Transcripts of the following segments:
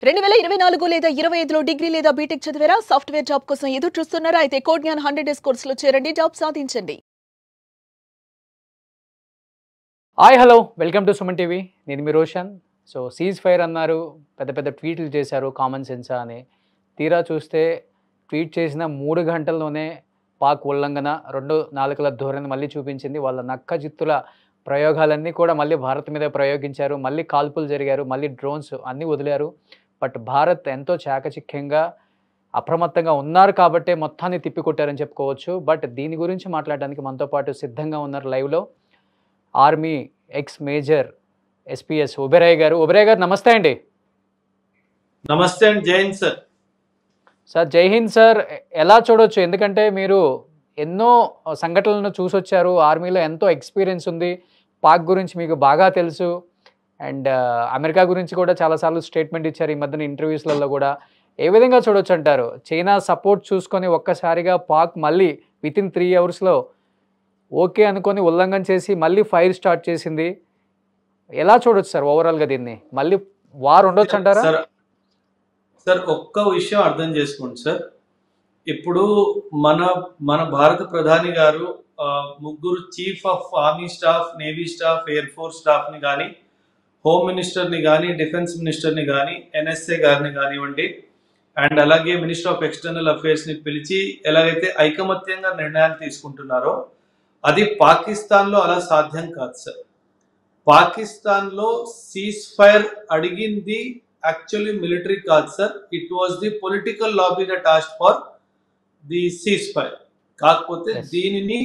2024 లేదా 25లో డిగ్రీ లేదా బీటెక్ చదివారా? సాఫ్ట్వేర్ జాబ్ కోసం ఎదురు చూస్తున్నారా? అయితే కోడ్ జ్ఞాన్ 100 డేస్ కోర్సులో చేరండి, జాబ్ సాధించండి. Hi hello welcome to Suman TV. నేను మీ రోషన్. సో సీజ్ ఫైర్ అన్నారు, పెద్ద పెద్ద ట్వీట్లు చేశారు కామన్ సెన్సా అని. తీరా చూస్తే ట్వీట్ చేసిన 3 గంటల్లోనే పాక్ ఉల్లంఘన, 2 నాలుకల ధోరణి మళ్ళీ చూపించింది. వాళ్ళ నక్క జిత్తుల ప్రయోగాలన్నీ కూడా మళ్ళీ భారత్ మీద ప్రయోగించారు. మళ్ళీ కాల్పులు జరిగారు, మళ్ళీ డ్రోన్స్ అన్నీ వదిలారు. బట్ భారత్ ఎంతో చాకచక్యంగా అప్రమత్తంగా ఉన్నారు కాబట్టే మొత్తాన్ని తిప్పికొట్టారని చెప్పుకోవచ్చు. బట్ దీని గురించి మాట్లాడడానికి మనతో పాటు సిద్ధంగా ఉన్నారు లైవ్లో army ex major SPS Oberoi గారు. ఒబెరాయ్ గారు నమస్తే అండి. నమస్తే అండి, జై హింద్ సార్. సార్ జై హింద్ సార్. ఎలా చూడొచ్చు, ఎందుకంటే మీరు ఎన్నో సంఘటనలను చూసొచ్చారు, ఆర్మీలో ఎంతో ఎక్స్పీరియన్స్ ఉంది, పాక్ గురించి మీకు బాగా తెలుసు, అండ్ అమెరికా గురించి కూడా చాలాసార్లు స్టేట్మెంట్ ఇచ్చారు ఈ మధ్యన ఇంటర్వ్యూస్లలో కూడా. ఏ విధంగా చూడొచ్చు అంటారు? చైనా సపోర్ట్ చూసుకొని ఒక్కసారిగా పాక్ మళ్ళీ వితిన్ 3 అవర్స్లో ఓకే అనుకొని ఉల్లంఘన చేసి మళ్ళీ ఫైర్ స్టార్ట్ చేసింది. ఎలా చూడొచ్చు సార్ ఓవరాల్గా దీన్ని? మళ్ళీ వార్ ఉండొచ్చు అంటారా? సార్ ఒక్క విషయం అర్థం చేసుకోండి సార్. ఇప్పుడు మన భారత ప్రధాని గారు ముగ్గురు chief of army staff, navy staff, air force స్టాఫ్ని కానీ, హోమ్ మినిస్టర్ని కానీ, డిఫెన్స్ మినిస్టర్ని కానీ, ఎన్ఎస్ఏ గారిని కానివ్వండి, అండ్ అలాగే మినిస్టర్ ఆఫ్ ఎక్స్టర్నల్ అఫైర్స్ని పిలిచి ఎలాగైతే ఐకమత్యంగా నిర్ణయాలు తీసుకుంటున్నారో అది పాకిస్తాన్లో అలా సాధ్యం కాదు సార్. పాకిస్తాన్లో సీజ్ ఫైర్ అడిగింది యాక్చువల్లీ మిలిటరీ కాదు sir. It was the political lobby that asked for the cease fire. కాకపోతే దీనిని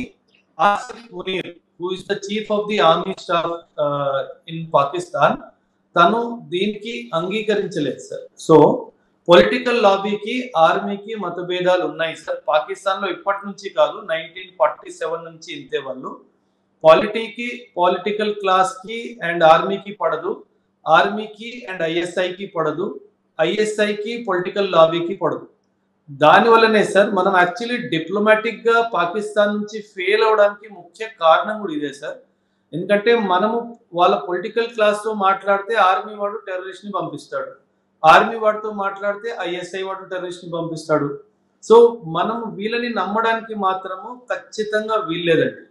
Asif Munir, who is the chief of the army staff in Pakistan, తను దీనికి అంగీకరించలేదు సార్. సో పొలిటికల్ లాబీకి ఆర్మీకి మతభేదాలు ఉన్నాయి సార్. పాకిస్తాన్లో ఇప్పటి నుంచి కాదు, 1947 నుంచి ఇంతే. వాళ్ళు పొలిటికల్ క్లాస్కి అండ్ ఆర్మీకి పడదు, ఆర్మీకి అండ్ ఐఎస్ఐకి పడదు, ఐఎస్ఐకి పొలిటికల్ లాబీకి పడదు. దానివల్లనే సార్ మనం యాక్చువల్లీ డిప్లొమాటిక్ గా పాకిస్తాన్ నుంచి ఫెయిల్ అవడానికి ముఖ్య కారణం కూడా ఇదే సార్. ఎందుకంటే మనము వాళ్ళ పొలిటికల్ క్లాస్ తో మాట్లాడితే ఆర్మీ వాడు టెర్రరిస్ట్ ని పంపిస్తాడు, ఆర్మీ వాడితో మాట్లాడితే ఐఎస్ఐ వాడు టెర్రరిస్ట్ ని పంపిస్తాడు. సో మనం వీళ్ళని నమ్మడానికి మాత్రము ఖచ్చితంగా వీల్లేదండి.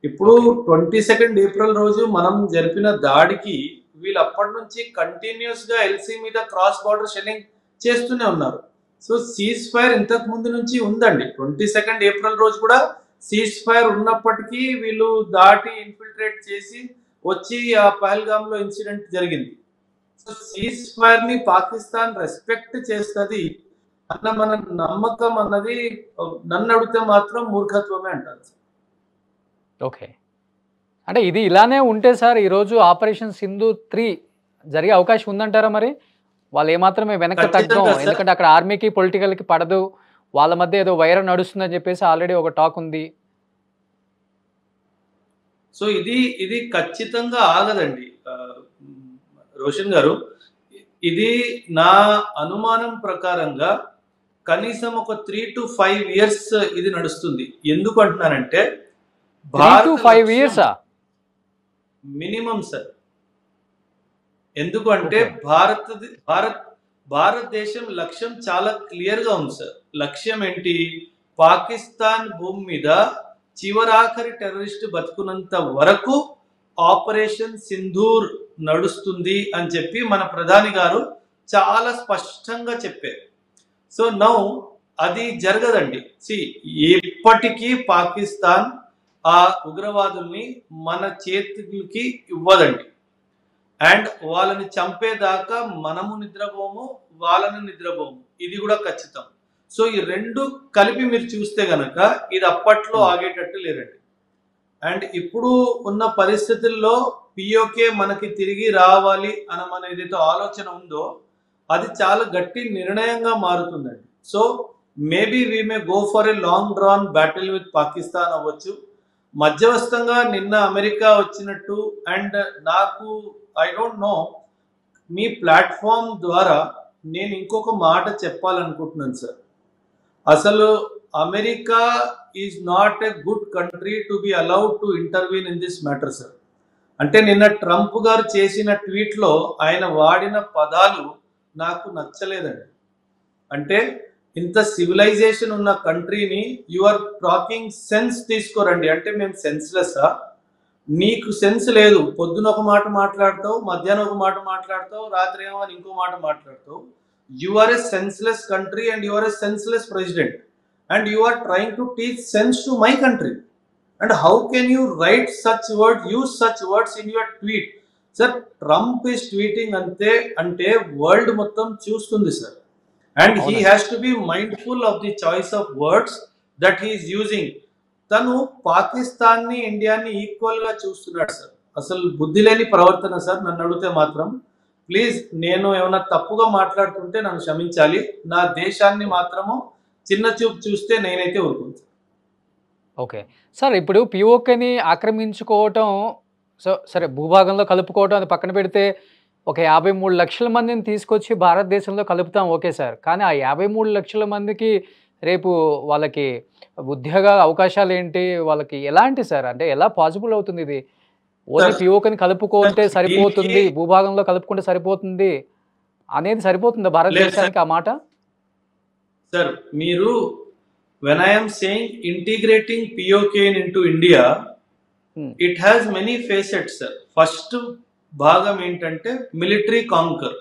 ఇప్పుడు 22 ఏప్రిల్ రోజు మనం జరిపిన దాడికి వీళ్ళు అప్పటి నుంచి కంటిన్యూస్ గా ఎల్సీ మీద క్రాస్ బార్డర్ షెల్లింగ్ చేస్తూనే ఉన్నారు. సో సీజ్ ఫైర్ ఇంతకు ముందు నుంచి ఉందండి. 22 ఏప్రిల్ రోజు కూడా సీజ్ ఫైర్ ఉన్నప్పటికీ వీళ్ళు దాటి ఇన్ఫిల్ట్రేట్ చేసి వచ్చి ఆ పహల్గామ్ లో ఇన్సిడెంట్ జరిగింది. సో సీజ్ ఫైర్ ని పాకిస్తాన్ రెస్పెక్ట్ చేస్తుంది అన్న మన నమ్మకం అన్నది నన్ను అడిగితే మాత్రం మూర్ఖత్వమే అంటారు. ఓకే, అంటే ఇది ఇలానే ఉంటే సార్ ఈరోజు ఆపరేషన్ సింధు 3 జరిగే అవకాశం ఉందంటారా? మరి వాళ్ళు ఏమాత్రమే వెనక్కి తగ్గం, ఎందుకంటే అక్కడ ఆర్మీకి పొలిటికల్కి పడదు, వాళ్ళ మధ్య ఏదో వైరం నడుస్తుందని చెప్పేసి ఆల్రెడీ ఒక టాక్ ఉంది. సో ఇది ఖచ్చితంగా ఆగదండి రోషన్ గారు. ఇది నా అనుమానం ప్రకారంగా కనీసం ఒక 3 to 5 years ఇది నడుస్తుంది. ఎందుకు అంటున్నానంటే 3 to 5 years మినిమం సార్. ఎందుకంటే భారతదేశం లక్ష్యం చాలా క్లియర్ గా ఉంది సార్. లక్ష్యం ఏంటి? పాకిస్తాన్ భూమి మీద చివరాఖరి టెర్రరిస్ట్ బతుకున్నంత వరకు ఆపరేషన్ సింధూర్ నడుస్తుంది అని చెప్పి మన ప్రధాని గారు చాలా స్పష్టంగా చెప్పారు. సో నౌ అది జరగదండి. ఎప్పటికీ పాకిస్తాన్ ఆ ఉగ్రవాదుల్ని మన చేతులకి ఇవ్వదండి. అండ్ వాళ్ళని చంపేదాకా మనము నిద్రపోము, వాళ్ళని నిద్రపోము, ఇది కూడా ఖచ్చితం. సో ఈ రెండు కలిపి మీరు చూస్తే గనక ఇది అప్పట్లో ఆగేటట్టు లేరండి. అండ్ ఇప్పుడు ఉన్న పరిస్థితుల్లో పిఓకే మనకి తిరిగి రావాలి అని మన ఏదైతే ఆలోచన ఉందో అది చాలా గట్టి నిర్ణయంగా మారుతుందండి. So maybe we may go for a long drawn battle with Pakistan అవ్వచ్చు. మధ్యవస్థంగా నిన్న అమెరికా వచ్చినట్టు, అండ్ నాకు ఐ డోంట్ నో, మీ ప్లాట్ఫామ్ ద్వారా నేను ఇంకొక మాట చెప్పాలనుకుంటున్నాను సార్. అసలు America is not a good country to be allowed to intervene in this matter sir. అంటే నిన్న ట్రంప్ గారు చేసిన ట్వీట్లో ఆయన వాడిన పదాలు నాకు నచ్చలేదండి. అంటే ఇంత సివిలైజేషన్ ఉన్న కంట్రీని యు ఆర్ టాకింగ్ సెన్స్ తీసుకోరండి. అంటే మేము సెన్స్లెస్సా? నీకు సెన్స్ లేదు. పొద్దున ఒక మాట మాట్లాడతావు, మధ్యాహ్నం ఒక మాట మాట్లాడతావు, రాత్రి ఏమో అని ఇంకో మాట మాట్లాడతావు. You are a senseless country and you are a senseless president and you are trying to teach sense to my country. And how can you write such words, use such words in your tweet? Sir, Trump is tweeting ante world మొత్తం చూస్తుంది sir. And he has to be mindful of the choice of words that he is using. తను పాకిస్తాన్ని ఇండియాని equal గా చూస్తున్నాడు sir. అసలు బుద్ధి లేని ప్రవర్తన సార్. నన్ను అడిగితే మాత్రం ప్లీజ్, నేను ఏమైనా తప్పుగా మాట్లాడుతుంటే నన్ను క్షమించాలి. నా దేశాన్ని మాత్రము చిన్న చూపు చూస్తే నేనైతే ఊరుకుంటాను. ఓకే సార్, ఇప్పుడు పిఓకేని ఆక్రమించుకోవటం, సరే భూభాగంలో కలుపుకోవటం అది పక్కన పెడితే ఒక 53 లక్షల మందిని తీసుకొచ్చి భారతదేశంలో కలుపుతాం, ఓకే సార్. కానీ ఆ 53 లక్షల మందికి రేపు వాళ్ళకి ఉద్యోగ అవకాశాలు ఏంటి, వాళ్ళకి ఎలాంటి సార్, అంటే ఎలా పాసిబుల్ అవుతుంది ఇది? ఓన్లీ పిఓకేని కలుపుకుంటే సరిపోతుంది, భూభాగంలో కలుపుకుంటే సరిపోతుంది అనేది సరిపోతుందా భారతదేశానికి ఆ మాట? సార్ మీరు when I am saying integrating POK into India, it has many facets sir. First భాగం ఏంటంటే మిలిటరీ కాంకర్,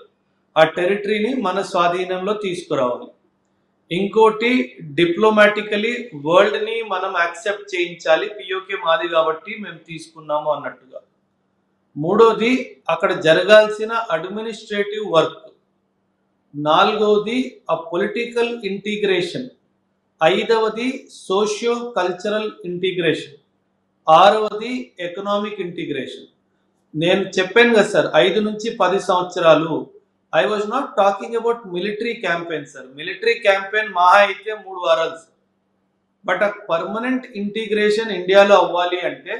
ఆ టెరిటరీని మన స్వాధీనంలో తీసుకురావాలి. ఇంకోటి డిప్లొమాటికలీ వరల్డ్ని మనం యాక్సెప్ట్ చేయించాలి, POK మాది కాబట్టి మేము తీసుకున్నాము అన్నట్టుగా. మూడోది అక్కడ జరగాల్సిన అడ్మినిస్ట్రేటివ్ వర్క్. నాలుగోది ఆ పొలిటికల్ ఇంటిగ్రేషన్. ఐదవది సోషియో కల్చరల్ ఇంటిగ్రేషన్. ఆరవది ఎకనామిక్ ఇంటిగ్రేషన్. నేను చెప్పాను కదా సార్, 5 నుంచి 10 సంవత్సరాలు. I was not talking about military campaign sir. Military campaign మహా అయితే 3 వారాలు సార్. బట్ ఆ పర్మనెంట్ ఇంటిగ్రేషన్ ఇండియాలో అవ్వాలి అంటే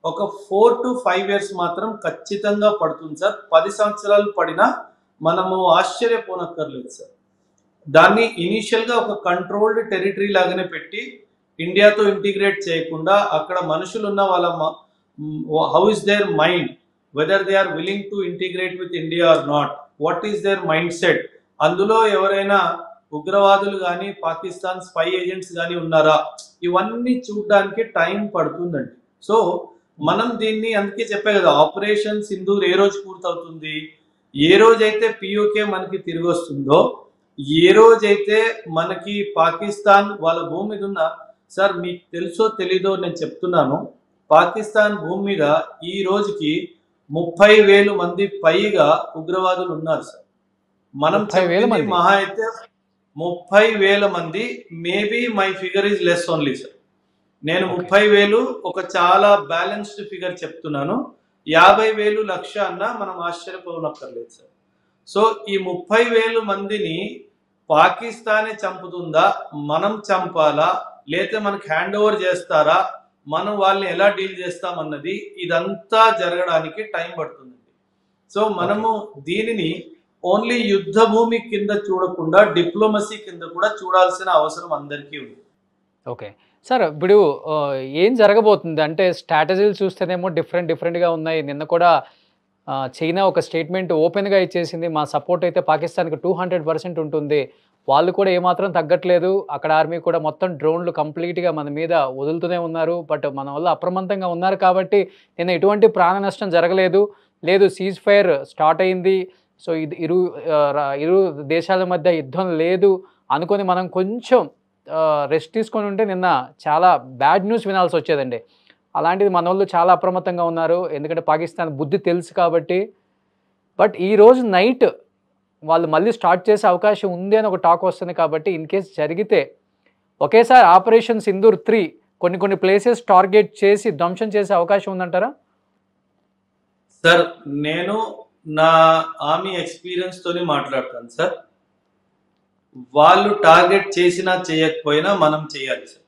ఒక 4 to 5 years మాత్రం ఖచ్చితంగా పడుతుంది సార్. 10 సంవత్సరాలు పడినా మనము ఆశ్చర్యపోనక్కర్లేదు సార్. దాన్ని ఇనీషియల్గా ఒక కంట్రోల్డ్ టెరిటరీ లాగానే పెట్టి ఇండియాతో ఇంటిగ్రేట్ చేయకుండా అక్కడ మనుషులు ఉన్న వాళ్ళ how is there mind, whether they are willing to integrate with India or not, what is there mind set, అందులో ఎవరైనా ఉగ్రవాదులు కానీ పాకిస్తాన్ స్పై ఏజెంట్స్ కానీ ఉన్నారా, ఇవన్నీ చూడడానికి టైం పడుతుందండి. సో మనం దీన్ని అందుకే చెప్పే కదా, ఆపరేషన్ సింధూర్ ఏ రోజు పూర్తవుతుంది, ఏ రోజైతే POK మనకి తిరిగి వస్తుందో, ఏ రోజైతే మనకి పాకిస్తాన్ వాళ్ళ భూమి మీద ఉన్న, సార్ మీకు తెలుసో తెలీదో నేను చెప్తున్నాను, పాకిస్తాన్ భూమి మీద ఈ రోజుకి 30,000 మంది పైగా ఉగ్రవాదులు ఉన్నారు సార్. మనం చెప్పింది మహా అయితే 30,000 మంది. Maybe my figure is less only sir. నేను 30,000 ఒక చాలా బ్యాలెన్స్డ్ ఫిగర్ చెప్తున్నాను. 50,000 లక్ష అన్నా మనం ఆశ్చర్యపోనక్కర్లేదు సార్. సో ఈ 30,000 మందిని పాకిస్తానే చంపుతుందా, మనం చంపాలా, లేకపోతే మనకు హ్యాండ్ ఓవర్ చేస్తారా, మనం వాళ్ళని ఎలా డీల్ చేస్తామన్నది ఇదంతా జరగడానికి టైం పడుతుందండి. సో మనము దీనిని ఓన్లీ యుద్ధ భూమి కింద చూడకుండా డిప్లొమసీ కింద కూడా చూడాల్సిన అవసరం అందరికీ ఉంది. ఓకే సార్, ఇప్పుడు ఏం జరగబోతుంది అంటే స్ట్రాటజీలు చూస్తేనేమో డిఫరెంట్గా ఉన్నాయి. నిన్న కూడా చైనా ఒక స్టేట్మెంట్ ఓపెన్గా ఇచ్చేసింది, మా సపోర్ట్ అయితే పాకిస్తాన్కి 200% ఉంటుంది, వాళ్ళు కూడా ఏమాత్రం తగ్గట్లేదు, అక్కడ ఆర్మీ కూడా మొత్తం డ్రోన్లు కంప్లీట్గా మన మీద వదులుతూనే ఉన్నారు, బట్ మన వల్ల అప్రమత్తంగా ఉన్నారు కాబట్టి నిన్న ఎటువంటి ప్రాణ నష్టం జరగలేదు, లేదు సీజ్ ఫైర్ స్టార్ట్ అయింది, సో ఇది ఇరు దేశాల మధ్య యుద్ధం లేదు అనుకొని మనం కొంచెం రెస్ట్ తీసుకొని ఉంటే నిన్న చాలా బ్యాడ్ న్యూస్ వినాల్సి వచ్చేదండి. అలాంటిది మన వాళ్ళు చాలా అప్రమత్తంగా ఉన్నారు, ఎందుకంటే పాకిస్తాన్ బుద్ధి తెలుసు కాబట్టి. బట్ ఈరోజు నైట్ వాళ్ళు మళ్ళీ స్టార్ట్ చేసే అవకాశం ఉంది అని ఒక టాక్ వస్తుంది కాబట్టి ఇన్ కేస్ జరిగితే ఒకేసారి ఆపరేషన్ సింధూర్ 3 కొన్ని ప్లేసెస్ టార్గెట్ చేసి ధ్వంసం చేసే అవకాశం ఉందంటారా? సార్ నేను నా ఆర్మీ ఎక్స్పీరియన్స్ తోని మాట్లాడతాను సార్. వాళ్ళు టార్గెట్ చేసినా చేయకపోయినా మనం చేయాలి సార్.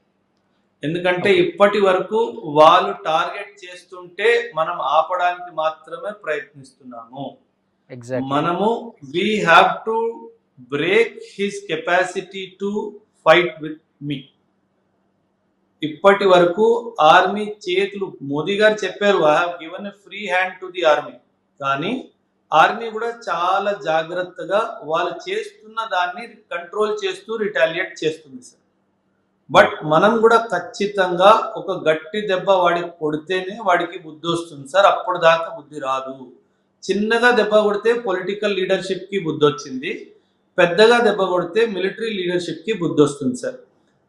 ఎందుకంటే ఇప్పటి వరకు వాళ్ళు టార్గెట్ చేస్తుంటే మనం ఆపడానికి మాత్రమే ప్రయత్నిస్తున్నాము. మనము we have to break his capacity to fight with me. ఇప్పటి వరకు ఆర్మీ చేతులు, మోదీ గారు చెప్పారు I have given a free hand to the army, కానీ ఆర్మీ కూడా చాలా జాగ్రత్తగా వాళ్ళు చేస్తున్న దాన్ని కంట్రోల్ చేస్తూ రిటాలియేట్ చేస్తుంది సార్. బట్ మనం కూడా ఖచ్చితంగా ఒక గట్టి దెబ్బ వాడికి కొడితేనే వాడికి బుద్ధి వస్తుంది సార్, అప్పుడు దాకా బుద్ధి రాదు. చిన్నగా దెబ్బ కొడితే పొలిటికల్ లీడర్షిప్ కి బుద్ధి వచ్చింది, పెద్దగా దెబ్బ కొడితే మిలిటరీ లీడర్షిప్ కి బుద్ధి వస్తుంది sir.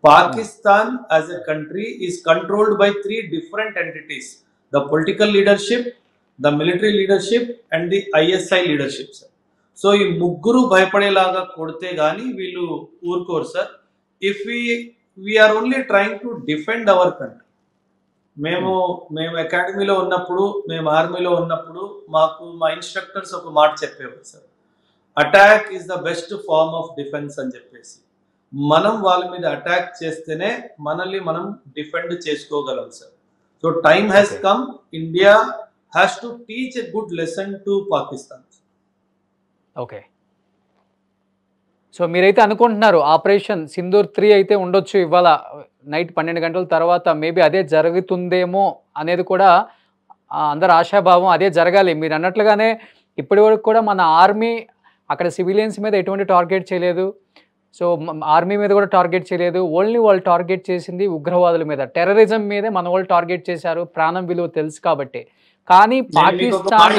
Pakistan as a country is controlled by 3 different entities: the political leadership, the military leadership and the ISI leadership sir. So ఈ ముగ్గురు భయపడేలాగా కొడితే గానీ వీళ్ళు ఊరుకోరు sir. If we are only trying to defend our country. మేము అకాడమీలో ఉన్నప్పుడు, మేము ఆర్మీలో ఉన్నప్పుడు మాకు మా ఇన్స్ట్రక్టర్స్ ఒక మాట చెప్పేవారు sir, attack is the best form of defence అని చెప్పేసి. మనం వాళ్ళ మీద అటాక్ చేస్తేనే మనల్ని మనం డిఫెండ్ చేసుకోగలం sir. So time has come, India has to teach a good lesson to Pakistan. Okay, so మీరైతే అనుకుంటున్నారు ఆపరేషన్ సింధూర్ 3 అయితే ఉండొచ్చు ఇవాళ నైట్ 12 గంటల తర్వాత, మేబీ అదే జరుగుతుందేమో అనేది కూడా అందరు ఆశాభావం, అదే జరగాలి. మీరు అన్నట్లుగానే ఇప్పటి వరకు కూడా మన ఆర్మీ అక్కడ సివిలియన్స్ మీద ఎటువంటి టార్గెట్ చేయలేదు, సో ఆర్మీ మీద కూడా టార్గెట్ చేయలేదు. ఓన్లీ వాళ్ళు టార్గెట్ చేసింది ఉగ్రవాదుల మీద, టెర్రరిజం మీదే మన వాళ్ళు టార్గెట్ చేశారు, ప్రాణం విలువ తెలుసు కాబట్టి. కానీ పాకిస్తాన్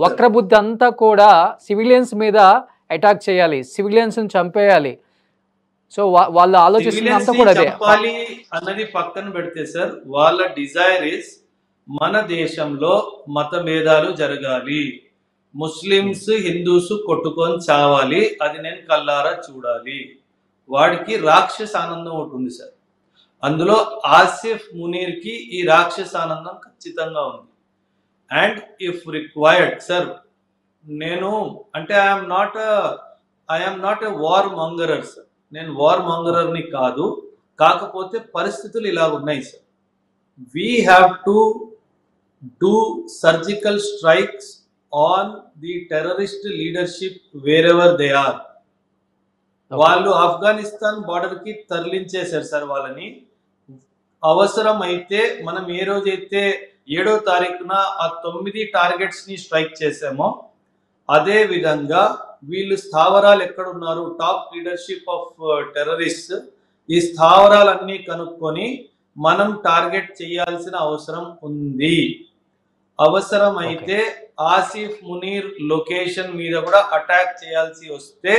వక్రబుద్ధి అంతా కూడా సివిలియన్స్ మీద అటాక్ చేయాలి, సివిలియన్స్ చంపేయాలి. సో వాళ్ళు ఆలోచిస్తున్నంత కూడా అదే అన్నది పక్కన పెడితే సార్, వాళ్ళ డిజైర్ ఇస్ మన దేశంలో మత భేదాలు జరగాలి, ముస్లిమ్స్ హిందూస్ కొట్టుకొని చావాలి, అది నేను కల్లారా చూడాలి. వాడికి రాక్షస ఆనందం ఉంటుంది సార్. అందులో ఆసిఫ్ మునీర్ కి ఈ రాక్షస ఆనందం ఖచ్చితంగా ఉంది. అండ్ ఇఫ్ రిక్వైర్డ్ సార్, నేను అంటే I'm not a war monger sir, నేను వార్ మాంగరర్ని కాదు, కాకపోతే పరిస్థితులు ఇలా ఉన్నాయి sir. We have to do surgical strikes on the terrorist leadership wherever they are. వాళ్ళు ఆఫ్ఘనిస్తాన్ బార్డర్ కి తరలించేశారు సార్ వాళ్ళని. అవసరం అయితే మనం ఏ రోజైతే 7వ తారీఖున ఆ 9 టార్గెట్స్ ని స్ట్రైక్ చేసామో, అదే విధంగా వీళ్ళు స్థావరాలు ఎక్కడున్నారు, టాప్ లీడర్షిప్ ఆఫ్ టెర్రరిస్ట్, ఈ స్థావరాలన్నీ కనుక్కొని మనం టార్గెట్ చేయాల్సిన అవసరం ఉంది. అవసరం అయితే ఆసిఫ్ మునీర్ లొకేషన్ మీద కూడా అటాక్ చేయాల్సి వస్తే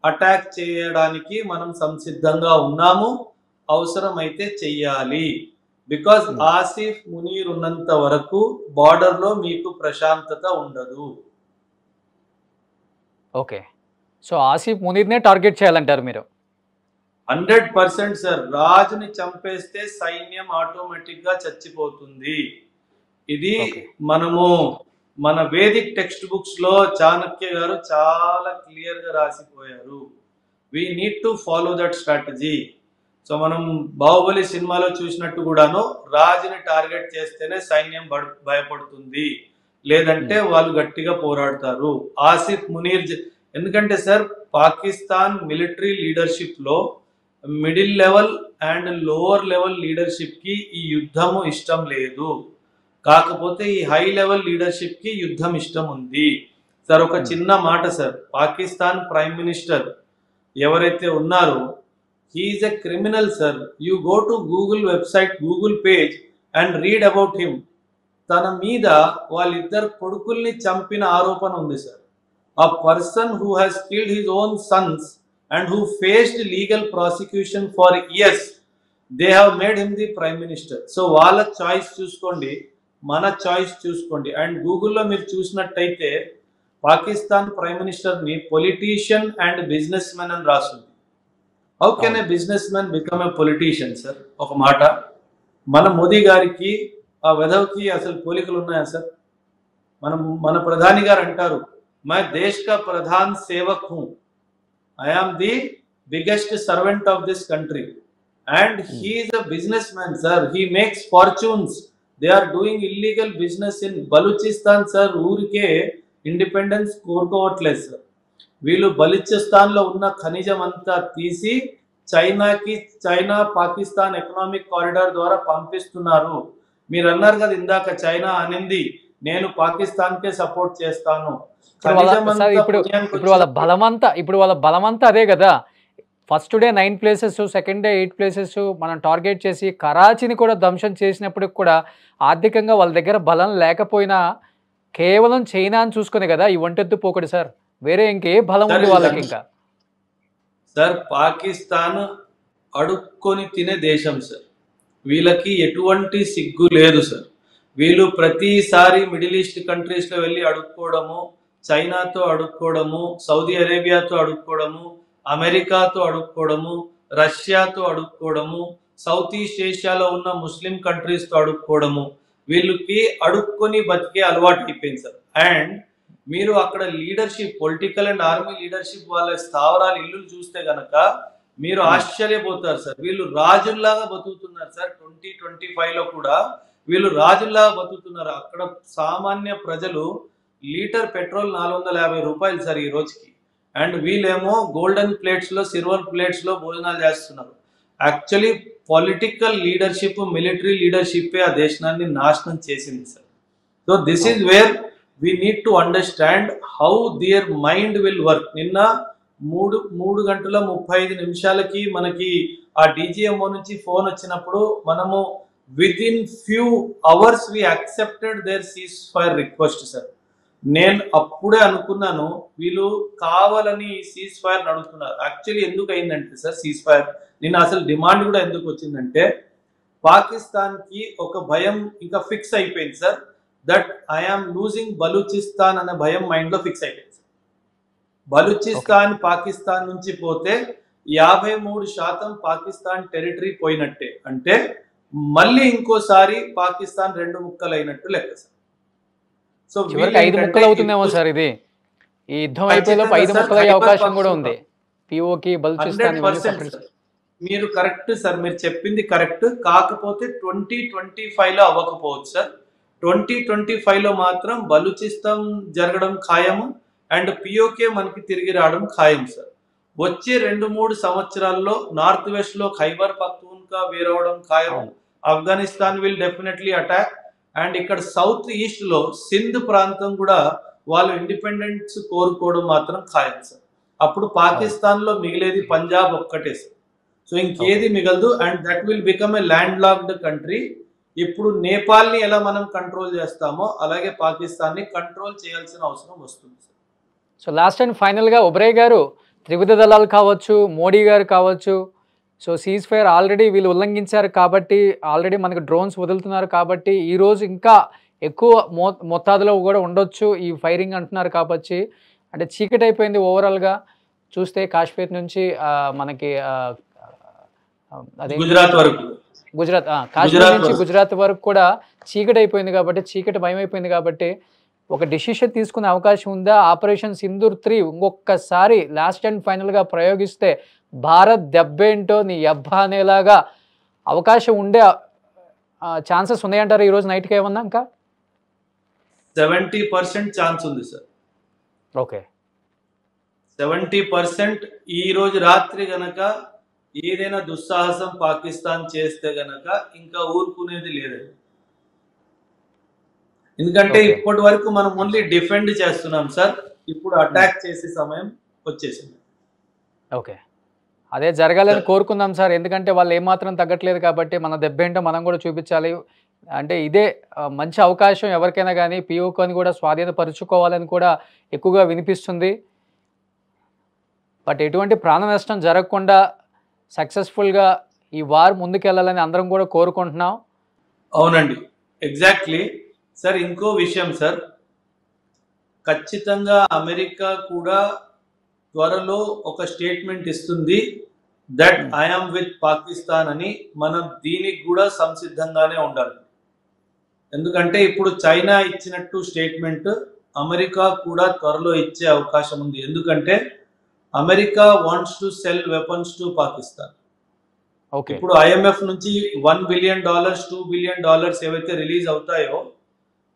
అటాక్ చేయడానికి మనం సంసిద్ధంగా ఉన్నాము, అవసరం అయితే చెయ్యాలి. బికాజ్ ఆసిఫ్ మునీర్ ఉన్నంత వరకు బార్డర్ లో మీకు ప్రశాంతత ఉండదు. ఓకే, సో ఆసిఫ్ మునీర్నే టార్గెట్ చేయాలంటారు మీరు? 100% సార్. రాజుని చంపేస్తే సైన్యం ఆటోమేటిక్ గా చచ్చిపోతుంది. ఇది మనము మన వేదిక్ టెక్స్ట్ బుక్స్ లో చాణక్య గారు చాలా క్లియర్ గా రాసిపోయారు. We need to follow that strategy. So మనం బాహుబలి సినిమాలో చూసినట్టు కూడాను, రాజుని టార్గెట్ చేస్తేనే సైన్యం భయపడుతుంది, లేదంటే వాళ్ళు గట్టిగా పోరాడతారు. ఆసిఫ్ మునీర్ ఎందుకంటే సార్, పాకిస్తాన్ మిలిటరీ లీడర్షిప్ లో middle level and lower level leadership కి ఈ యుద్ధము ఇష్టం లేదు, కాకపోతే ఈ హై లెవెల్ లీడర్షిప్ కి యుద్ధం ఇష్టం ఉంది. సార్ ఒక చిన్న మాట సార్, పాకిస్తాన్ ప్రైమ్ మినిస్టర్ ఎవరైతే ఉన్నారో, he is a criminal sir. You go to Google website, Google page and read about him. తన మీద వాళ్ళిద్దరు కొడుకుల్ని చంపిన ఆరోపణ ఉంది sir. A person who has killed his own sons and who faced legal prosecution for years, they have made him the prime minister. So వాళ్ళ choice చూసుకోండి, మన చాయిస్ చూసుకోండి. అండ్ గూగుల్లో మీరు చూసినట్టయితే పాకిస్తాన్ ప్రైమ్ మినిస్టర్ ని పొలిటీషియన్ అండ్ బిజినెస్ మ్యాన్ అని రాస్తుంది. How can A business man become a politician sir? ఒక మాట, మన మోదీ గారికి ఆ వెధవ్కి అసలు పోలికలు ఉన్నాయా సార్? మన ప్రధాని గారు అంటారు, मैं देश का प्रधान सेवक हूं, I am the biggest servant of this country, and he is a businessman sir. He makes fortunes. They are doing illegal business in Balochistan sir. ఊరికే ఇండిపెండెన్స్ కోరుకోవట్లేదు సార్. వీళ్ళు బలూచిస్తాన్ లో ఉన్న ఖనిజం అంతా తీసి చైనా పాకిస్తాన్ ఎకనామిక్ కారిడార్ ద్వారా పంపిస్తున్నారు. మీరు అన్నారు కదా ఇందాక, చైనా అనింది నేను పాకిస్తాన్ కే సపోర్ట్ చేస్తాను. ఇప్పుడు వాళ్ళ ఖనిజం సార్ అంతా ఇప్పుడు పుణ్యానికి ఇప్పుడు వాళ్ళ వచ్చినప్పుడు వాళ్ళ బలమంతా అదే కదా. First day 9 places, second day 8 places మనం టార్గెట్ చేసి కరాచీని కూడా ధ్వంసం చేసినప్పటికి కూడా ఆర్థికంగా వాళ్ళ దగ్గర బలం లేకపోయినా కేవలం చైనాని చూసుకునే కదా ఈ ఒంటెత్తు పోకడు సార్. వేరే ఇంకే బలం సార్ ఉంది వాళ్ళకి ఇంకా. సార్ పాకిస్తాన్ అడుక్కొని తినే దేశం సార్. వీళ్ళకి ఎటువంటి సిగ్గు లేదు సార్. వీళ్ళు ప్రతిసారి మిడిల్ ఈస్ట్ కంట్రీస్ లో వెళ్ళి అడుక్కోవడము, చైనాతో అడుక్కోవడము, సౌదీ అరేబియాతో అడుక్కోవడము, అమెరికాతో అడుక్కోవడము, రష్యాతో అడుక్కోవడము, సౌత్ ఈస్ట్ ఏషియాలో ఉన్న ముస్లిం కంట్రీస్ తో అడుక్కోవడము, వీళ్ళకి అడుక్కొని బతికే అలవాటు అయిపోయింది సార్. అండ్ మీరు అక్కడ leadership, political and army leadership వాళ్ళ స్థావరాలు ఇల్లు చూస్తే గనక మీరు ఆశ్చర్యపోతారు సార్. వీళ్ళు రాజుల్లాగా బతుకుతున్నారు సార్. 2025 లో కూడా వీళ్ళు రాజుల్లాగా బతుకుతున్నారు. అక్కడ సామాన్య ప్రజలు లీటర్ పెట్రోల్ 450 రూపాయలు సార్ ఈ రోజుకి. అండ్ వీళ్ళేమో గోల్డెన్ ప్లేట్స్ లో, సిల్వర్ ప్లేట్స్ లో భోజనాలు చేస్తున్నారు. Actually political leadership, military leadership ఆ దేశాన్ని నాశనం చేసింది sir. So this is where we need to understand how their mind will work. నిన్న 3 గంటల 35 నిమిషాలకి మనకి ఆ DGMO నుంచి ఫోన్ వచ్చినప్పుడు మనము within few hours we accepted their ceasefire request sir. నేను అప్పుడే అనుకున్నాను వీళ్ళు కావాలని సీజ్ ఫైర్ అడుగుతున్నారు. యాక్చువల్లీ ఎందుకు అయిందంటే సార్ సీజ్ ఫైర్ నిన్న అసలు డిమాండ్ కూడా ఎందుకు వచ్చిందంటే పాకిస్తాన్ కి ఒక భయం ఇంకా ఫిక్స్ అయిపోయింది sir. That I am losing Balochistan అనే భయం మైండ్ లో ఫిక్స్ అయిపోయింది. బలూచిస్తాన్ పాకిస్తాన్ నుంచి పోతే 53% పాకిస్తాన్ టెరిటరీ పోయినట్టే. అంటే మళ్ళీ ఇంకోసారి పాకిస్తాన్ 2 ముక్కలు అయినట్టు లెక్క సార్. సో చివరికి 5 ముక్కలు అవుతుందేమో సార్. ఇది ఈ యుద్ధం అయిపోయేలోపు 5 ముక్కలు అయ్యే అవకాశం కూడా ఉంది. పిఓకి బలూచిస్తాన్ 100% మీరు కరెక్ట్ సార్, మీరు చెప్పింది కరెక్ట్. కాకపోతే 2025 లో అవ్వకపోవచ్చు సార్. 2025 లో మాత్రం బలూచిస్తాన్ జరగడం ఖాయము అండ్ పిఓకే మనకి తిరిగి రావడం ఖాయం సార్. వచ్చే 2-3 సంవత్సరాల్లో నార్త్ వెస్ట్ లో ఖైబర్ పఖ్తూన్ఖా వేరవడం ఖాయం. Afghanistan will definitely attack. And ఇక్కడ సౌత్ ఈస్ట్ లో సింధ్ ప్రాంతం కూడా వాళ్ళు ఇండిపెండెన్స్ కోరుకోవడం మాత్రం ఖాయం సార్. అప్పుడు పాకిస్తాన్ లో మిగిలేది పంజాబ్ ఒక్కటే సార్. సో ఇంకేది మిగలదు. And that will become a land locked country. ఇప్పుడు నేపాల్ ని ఎలా మనం కంట్రోల్ చేస్తామో అలాగే పాకిస్తాన్ ని కంట్రోల్ చేయాల్సిన అవసరం వస్తుంది. సో లాస్ట్ అండ్ ఫైనల్గా ఒబ్రే గారు, త్రివిధ దళాలు కావచ్చు, మోడీ గారు కావచ్చు, సో సీజ్ ఫైర్ ఆల్రెడీ వీళ్ళు ఉల్లంఘించారు కాబట్టి, ఆల్రెడీ మనకు డ్రోన్స్ వదులుతున్నారు కాబట్టి ఈరోజు ఇంకా ఎక్కువ మొత్తాదులో కూడా ఉండొచ్చు ఈ ఫైరింగ్ అంటున్నారు కాబట్టి, అంటే చీకటి అయిపోయింది ఓవరాల్గా చూస్తే కాశ్మీర్ నుంచి మనకి అదే గుజరాత్ కాశ్మీర్ నుంచి గుజరాత్ వరకు కూడా చీకటి అయిపోయింది కాబట్టి, చీకటి భయం అయిపోయింది కాబట్టి ఒక డిసిషన్ తీసుకునే అవకాశం ఉందా? ఆపరేషన్ సింధూర్ 3 ఇంకొకసారి లాస్ట్ అండ్ ఫైనల్గా ప్రయోగిస్తే భారత్ దెబ్బేంటో నీ అబ్బా అనేలాగా అవకాశం ఉండే ఛాన్సెస్ ఉన్నాయంటారు ఈరోజు నైట్కి ఏమన్నా? ఇంకా 70% ఛాన్స్ ఉంది సార్. ఓకే, 70% ఈ రోజు రాత్రి గనక ఏదైనా దుస్సాహసం పాకిస్తాన్ చేస్తే గనక ఇంకా ఊరుకునేది లేదండి. ఎందుకంటే ఇప్పటి వరకు మనం ఓన్లీ డిఫెండ్ చేస్తున్నాం సార్. ఇప్పుడు అటాక్ చేసే సమయం వచ్చేసింది. ఓకే, అదే జరగాలని కోరుకుందాం సార్. ఎందుకంటే వాళ్ళు ఏమాత్రం తగ్గట్లేదు కాబట్టి మన దెబ్బేంటో మనం కూడా చూపించాలి. అంటే ఇదే మంచి అవకాశం ఎవరికైనా కానీ పిఓకని కూడా స్వాధీనపరుచుకోవాలని కూడా ఎక్కువగా వినిపిస్తుంది. బట్ ఎటువంటి ప్రాణ నష్టం జరగకుండా సక్సెస్ఫుల్గా ఈ వార్ ముందుకెళ్ళాలని అందరం కూడా కోరుకుంటున్నాం. అవునండి, ఎగ్జాక్ట్లీ సార్. ఇంకో విషయం సార్, ఖచ్చితంగా అమెరికా కూడా త్వరలో ఒక స్టేట్మెంట్ ఇస్తుంది దట్ ఐఎమ్ విత్ పాకిస్తాన్ అని. మనం దీనికి కూడా సంసిద్ధంగానే ఉండాలి. ఎందుకంటే ఇప్పుడు చైనా ఇచ్చినట్టు స్టేట్మెంట్ అమెరికా కూడా త్వరలో ఇచ్చే అవకాశం ఉంది. ఎందుకంటే America wants to cell weapons to Pakistan. ఇప్పుడు IMF నుంచి $1 బిలియన్ $2 బిలియన్ ఏవైతే రిలీజ్ అవుతాయో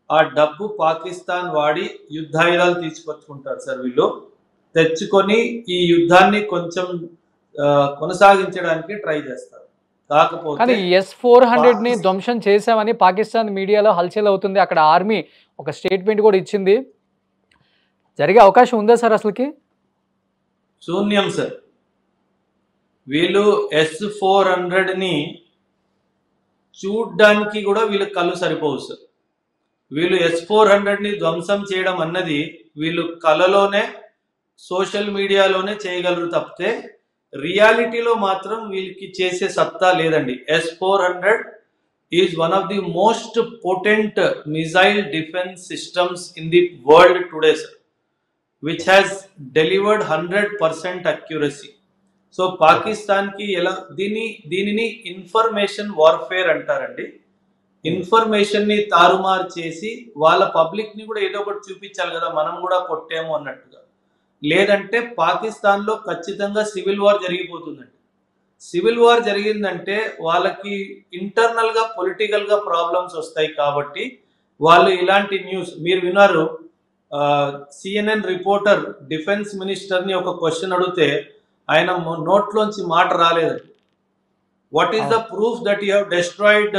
ఆ డబ్బు పాకిస్తాన్ వాడి యుద్ధాయుధాలు తీసుకొచ్చుకుంటారు సార్. వీళ్ళు తెచ్చుకొని ఈ యుద్ధాన్ని కొంచెం కొనసాగించడానికి ట్రై చేస్తారు. కానీ కాకపోతే S-400ని ధ్వంసం చేశామని పాకిస్తాన్ మీడియాలో హల్చల్ అవుతుంది. అక్కడ ఆర్మీ ఒక స్టేట్మెంట్ కూడా ఇచ్చింది. జరిగే అవకాశం ఉందా సార్ అసలుకి? శూన్యం సార్. వీళ్ళు S-400ని చూడ్డానికి కూడా వీళ్ళ కళ్ళు సరిపోవు సార్. వీళ్ళు S-400ని ధ్వంసం చేయడం అన్నది వీళ్ళు కళలోనే సోషల్ మీడియాలోనే చేయగలరు తప్పితే రియాలిటీలో మాత్రం వీళ్ళకి చేసే సత్తా లేదండి. S-400 is one of the most potent missile defence systems in the world today sir, which has delivered 100% accuracy. So పాకిస్తాన్కి ఎలా దీనిని ఇన్ఫర్మేషన్ వార్ఫేర్ అంటారండి. ఇన్ఫర్మేషన్ ని తారుమారు చేసి వాళ్ళ పబ్లిక్ ని కూడా ఏదో ఒకటి చూపించాలి కదా, మనం కూడా కొట్టాము అన్నట్టుగా. లేదంటే పాకిస్తాన్ లో ఖచ్చితంగా సివిల్ వార్ జరిగిపోతుందండి. సివిల్ వార్ జరిగిందంటే వాళ్ళకి ఇంటర్నల్ గా పొలిటికల్ గా ప్రాబ్లమ్స్ వస్తాయి. కాబట్టి వాళ్ళు ఇలాంటి న్యూస్ మీరు విన్నారు. CNN రిపోర్టర్ డిఫెన్స్ మినిస్టర్ ని ఒక క్వశ్చన్ అడిగితే ఆయన నోట్లోంచి మాట రాలేదండి. What is the proof that you have destroyed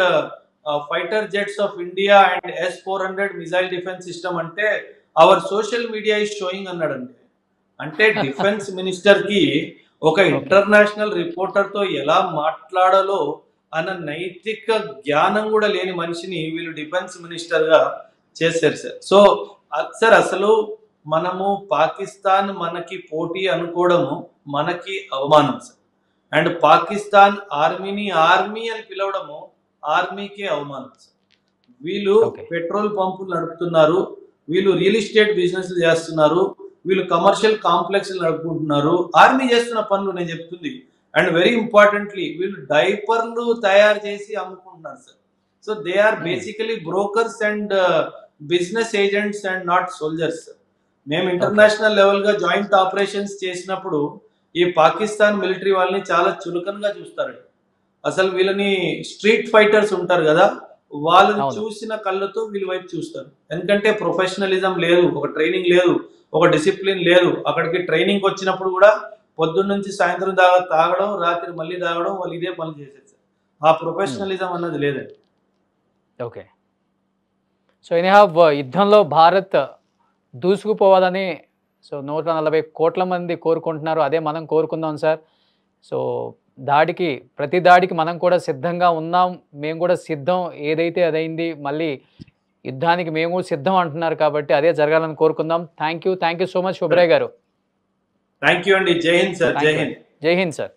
fighter jets of India and S-400 missile defence system అంటే our social media is showing అన్నాడండి. అంటే డిఫెన్స్ మినిస్టర్ కి ఒక ఇంటర్నేషనల్ రిపోర్టర్ తో ఎలా మాట్లాడాలో అన్న నైతిక జ్ఞానం కూడా లేని మనిషిని వీళ్ళు డిఫెన్స్ మినిస్టర్ గా చేశారు సార్. సో సార్ అసలు మనము పాకిస్తాన్ మనకి పోటీ అనుకోవడము మనకి అవమానం సార్. అండ్ పాకిస్తాన్ ఆర్మీని ఆర్మీ అని పిలవడము ఆర్మీకే అవమానం సార్. వీళ్ళు పెట్రోల్ పంపులు నడుపుతున్నారు, వీళ్ళు రియల్ ఎస్టేట్ బిజినెస్ చేస్తున్నారు, వీళ్ళు కమర్షియల్ కాంప్లెక్స్ నడుపుకుంటున్నారు. ఆర్మీ చేస్తున్న పనులు నేను చెప్తుంది. అండ్ వెరీ ఇంపార్టెంట్లీ వీళ్ళు డైపర్లు తయారు చేసి అమ్ముకుంటున్నారు sir. So they are basically brokers and business agents and not soldiers. మేము ఇంటర్నేషనల్ లెవెల్ గా జాయింట్ ఆపరేషన్స్ చేసినప్పుడు ఈ పాకిస్తాన్ మిలిటరీ వాళ్ళని చాలా చులకనగా చూస్తారండి. అసలు వీళ్ళని స్ట్రీట్ ఫైటర్స్ ఉంటారు కదా, వాళ్ళని చూసిన కళ్ళతో వీళ్ళ వైపు చూస్తారు. ఎందుకంటే ప్రొఫెషనలిజం లేదు, ఒక ట్రైనింగ్ లేదు, ఒక డిసిప్లిన్ లేదు. అక్కడికి ట్రైనింగ్ వచ్చినప్పుడు కూడా పొద్దున్న నుంచి సాయంత్రం దాకా తాగడం, రాత్రి మళ్ళీ తాగడం, వాళ్ళు ఇదే పనులు చేసేది. ఆ ప్రొఫెషనలిజం అన్నది లేదండి. ఓకే. సో ఎనీహౌ యుద్ధంలో భారత్ దూసుకుపోవాలని 140 కోట్ల మంది కోరుకుంటున్నారు. అదే మనం కోరుకుందాం సార్. సో ప్రతి దాడికి మనం కూడా సిద్ధంగా ఉన్నాం. మేము కూడా సిద్ధం, ఏదైతే అదైంది. మళ్ళీ యుద్ధానికి మేము కూడా సిద్ధం అంటున్నారు కాబట్టి అదే జరగాలని కోరుకుందాం. థ్యాంక్ యూ సో మచ్ శుభ్రయ్య గారు. థ్యాంక్ యూ అండి. జై హింద్ సార్. జై హింద్. జై హింద్ సార్.